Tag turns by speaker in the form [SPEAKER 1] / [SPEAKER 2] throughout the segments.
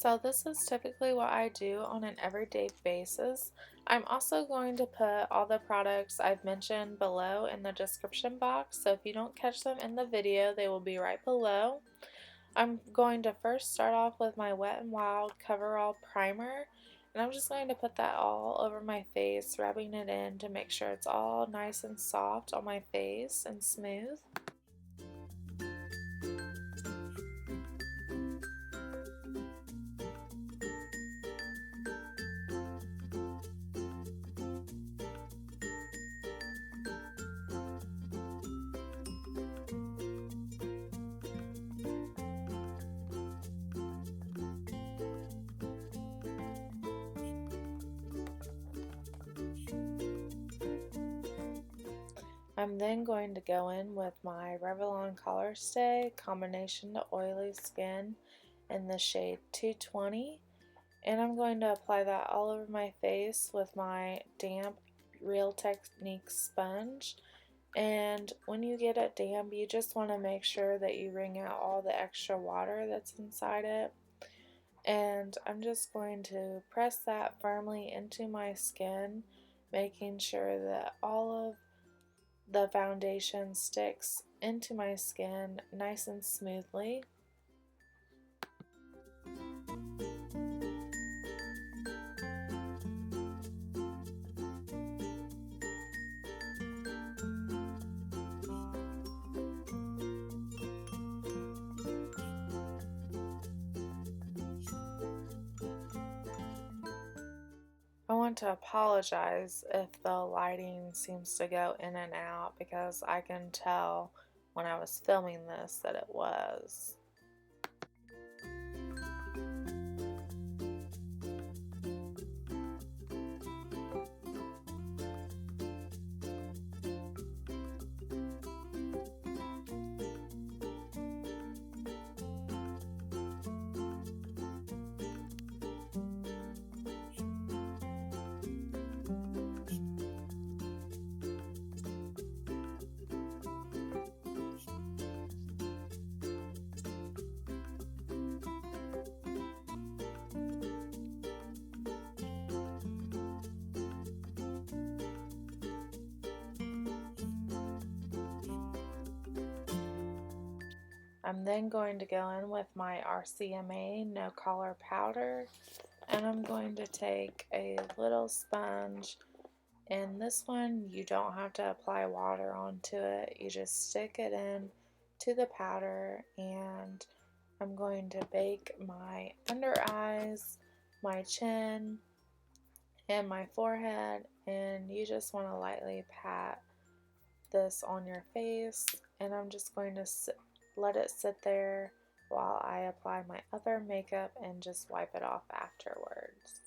[SPEAKER 1] So this is typically what I do on an everyday basis. I'm also going to put all the products I've mentioned below in the description box, so if you don't catch them in the video, they will be right below. I'm going to first start off with my Wet n Wild Coverall primer, and I'm just going to put that all over my face, rubbing it in to make sure it's all nice and soft on my face and smooth. I'm then going to go in with my Revelon Colorstay Combination to Oily Skin in the shade 220, and I'm going to apply that all over my face with my damp Real Technique sponge. And when you get it damp, you just want to make sure that you wring out all the extra water that's inside it. And I'm just going to press that firmly into my skin, making sure that all of the foundation sticks into my skin nice and smoothly. I want to apologize if the lighting seems to go in and out because I can tell when I was filming this that it was. I'm then going to go in with my RCMA No Color Powder, and I'm going to take a little sponge, and this one you don't have to apply water onto it, you just stick it in to the powder, and I'm going to bake my under eyes, my chin, and my forehead, and you just want to lightly pat this on your face, and I'm just going to let it sit there while I apply my other makeup and just wipe it off afterwards.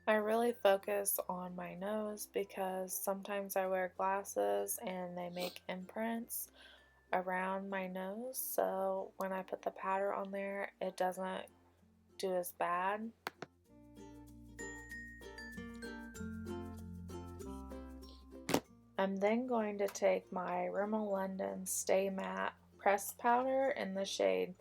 [SPEAKER 1] I really focus on my nose because sometimes I wear glasses and they make imprints around my nose, so when I put the powder on there it doesn't do as bad. I'm then going to take my Rimmel London Stay Matte Pressed Powder in the shade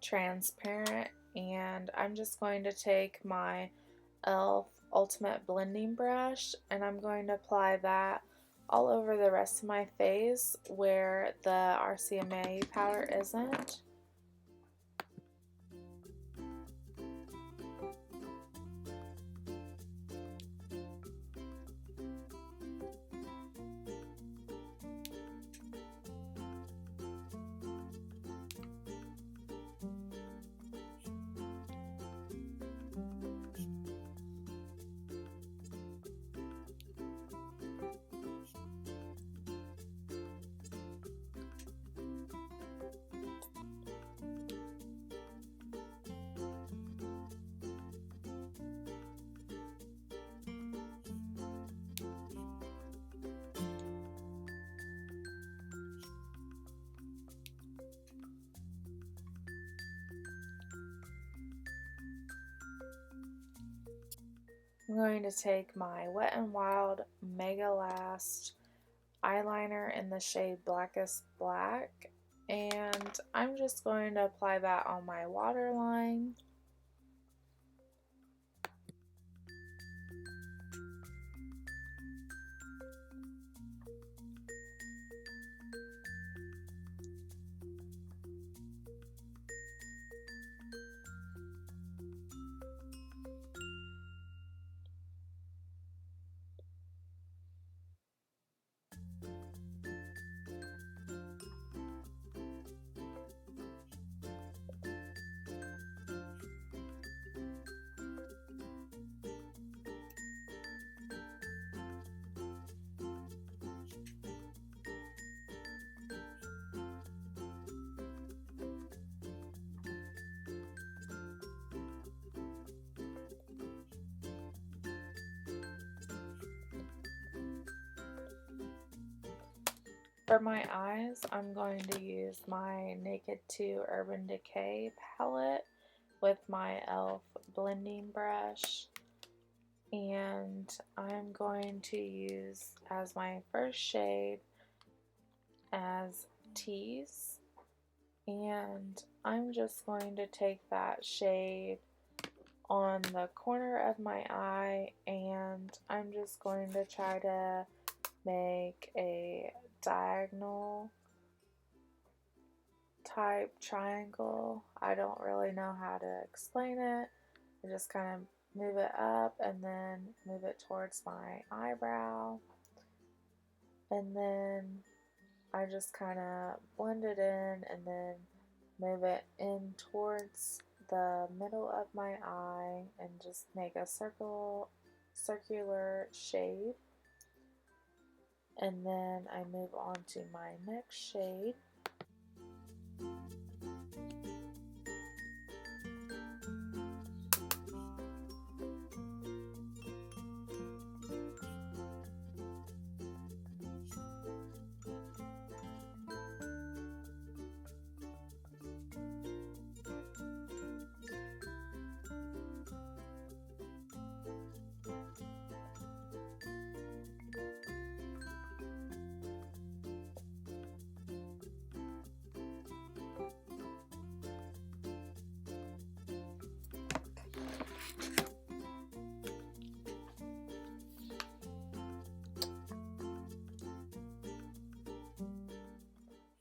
[SPEAKER 1] Transparent, and I'm just going to take my e.l.f. Ultimate Blending Brush and I'm going to apply that all over the rest of my face where the RCMA powder isn't. I'm going to take my Wet n Wild Megalast eyeliner in the shade Blackest Black, and I'm just going to apply that on my waterline. For my eyes, I'm going to use my Naked 2 Urban Decay palette with my e.l.f. blending brush, and I'm going to use as my first shade as Tease, and I'm just going to take that shade on the corner of my eye, and I'm just going to try to make a diagonal type triangle. I don't really know how to explain it. I just kind of move it up and then move it towards my eyebrow, and then I just kind of blend it in and then move it in towards the middle of my eye and just make a circular shade. And then I move on to my next shade.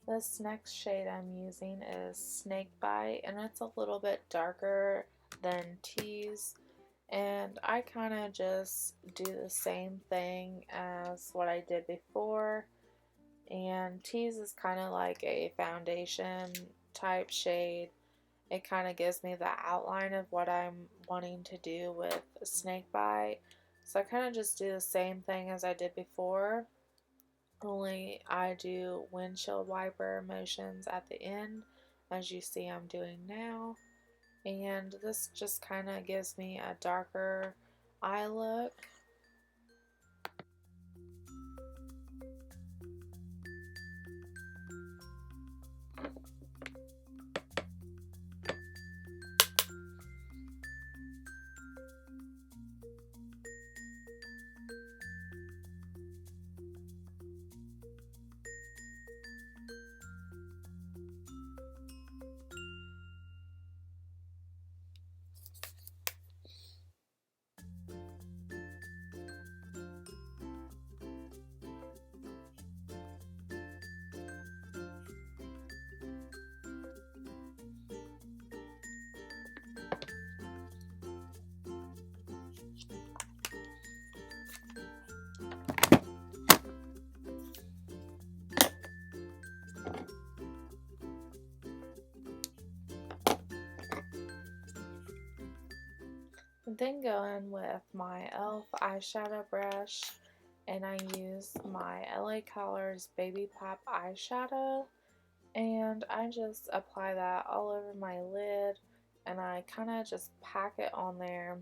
[SPEAKER 1] This next shade I'm using is Snakebite, and it's a little bit darker than Tease, and I kind of just do the same thing as what I did before. And Tease is kind of like a foundation type shade. It kind of gives me the outline of what I'm wanting to do with Snakebite, so I kind of just do the same thing as I did before, only I do windshield wiper motions at the end, as you see I'm doing now, and this just kind of gives me a darker eye look. Then go in with my e.l.f. eyeshadow brush, and I use my LA Colors Baby Pop Eyeshadow, and I just apply that all over my lid, and I kind of just pack it on there,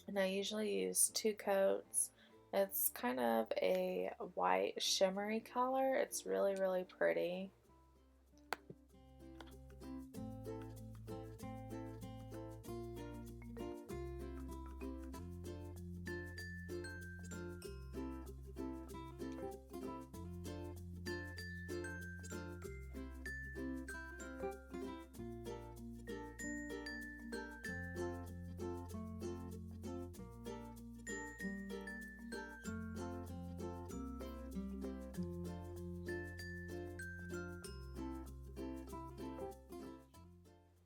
[SPEAKER 1] and I usually use 2 coats. It's kind of a white shimmery color. It's really, really pretty.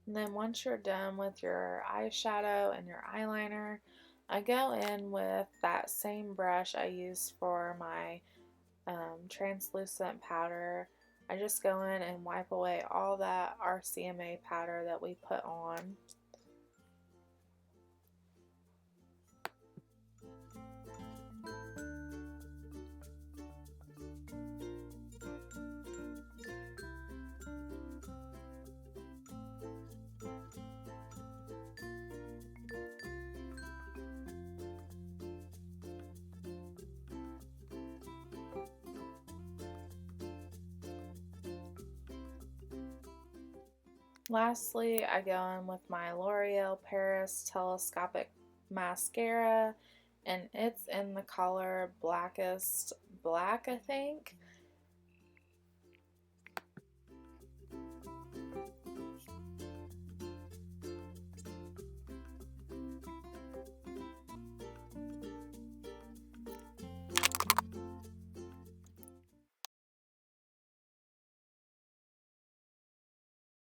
[SPEAKER 1] And then once you're done with your eyeshadow and your eyeliner, I go in with that same brush I use for my translucent powder. I just go in and wipe away all that RCMA powder that we put on. Lastly, I go in with my L'Oreal Paris Telescopic Mascara, and it's in the color Blackest Black, I think.